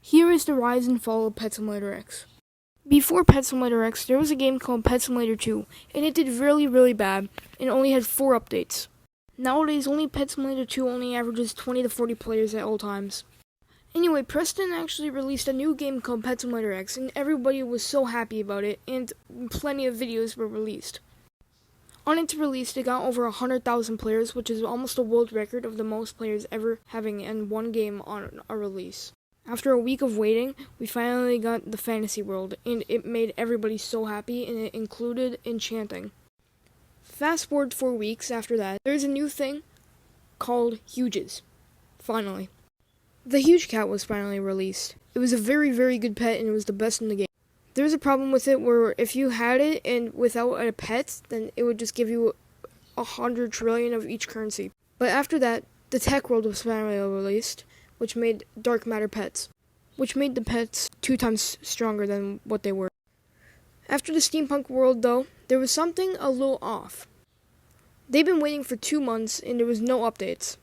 Here is the rise and fall of Pet Simulator X. Before Pet Simulator X, there was a game called Pet Simulator 2, and it did really bad, and only had 4 updates. Nowadays, only Pet Simulator 2 only averages 20 to 40 players at all times. Anyway, Preston actually released a new game called Pet Simulator X, and everybody was so happy about it, and plenty of videos were released. On its release, it got over 100,000 players, which is almost a world record of the most players ever having in one game on a release. After a week of waiting, we finally got the Fantasy World, and it made everybody so happy, and it included enchanting. Fast forward 4 weeks after that, there's a new thing called Huges. Finally. The Huge Cat was finally released. It was a very good pet, and it was the best in the game. There's a problem with it where if you had it and without a pet, then it would just give you 100 trillion of each currency. But after that, the Tech World was finally released, which made dark matter pets, which made the pets 2 times stronger than what they were. After the Steampunk World, though, there was something a little off. They've been waiting for 2 months, and there was no updates.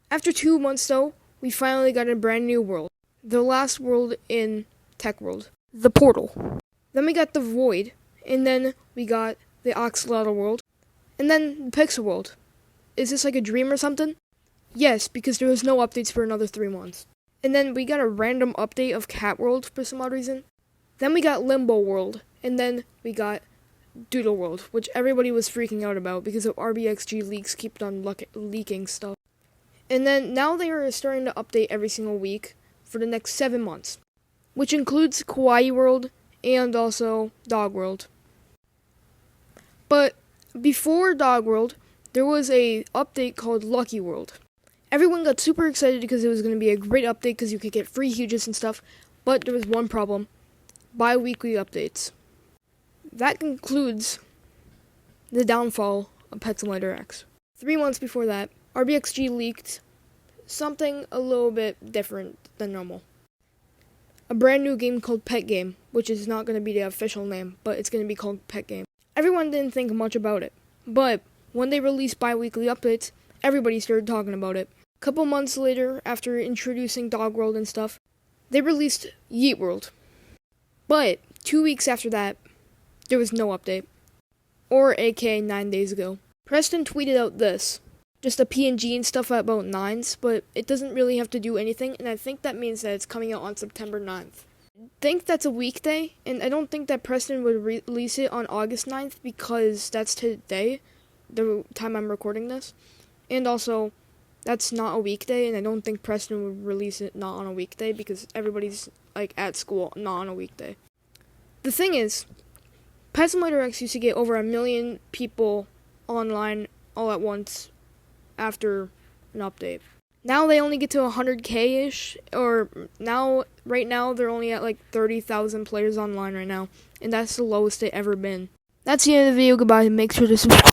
After 2 months, though, we finally got a brand new world. The last world in Tech World. The Portal. Then we got the Void, and then we got the Axolotl World, and then the Pixel World. Is this like a dream or something? Yes, because there was no updates for another 3 months. And then we got a random update of Cat World for some odd reason. Then we got Limbo World, and then we got Doodle World, which everybody was freaking out about because of RBXG leaks keep on leaking stuff. And then now they are starting to update every single week for the next 7 months, which includes Kawaii World and also Dog World. But before Dog World, there was a update called Lucky World. Everyone got super excited because it was going to be a great update because you could get free Huges and stuff, but there was one problem: bi-weekly updates. That concludes the downfall of Pet Simulator X. 3 months before that, RBXG leaked something a little bit different than normal. A brand new game called Pet Game, which is not going to be the official name, but it's going to be called Pet Game. Everyone didn't think much about it, but when they released bi-weekly updates, everybody started talking about it. A couple months later, after introducing Dog World and stuff, they released Yeet World. But 2 weeks after that, there was no update. Or aka 9 days ago. Preston tweeted out this. Just a PNG and stuff about 9s, but it doesn't really have to do anything, and I think that means that it's coming out on September 9th. I think that's a weekday, and I don't think that Preston would release it on August 9th because that's today, the time I'm recording this. And also, that's not a weekday, and I don't think Preston would release it not on a weekday because everybody's at school, not on a weekday. The thing is, Pet Simulator X used to get over 1 million people online all at once after an update. Now they only get to 100k-ish, or right now they're only at 30,000 players online right now, and that's the lowest it ever been. That's the end of the video. Goodbye, and make sure to subscribe.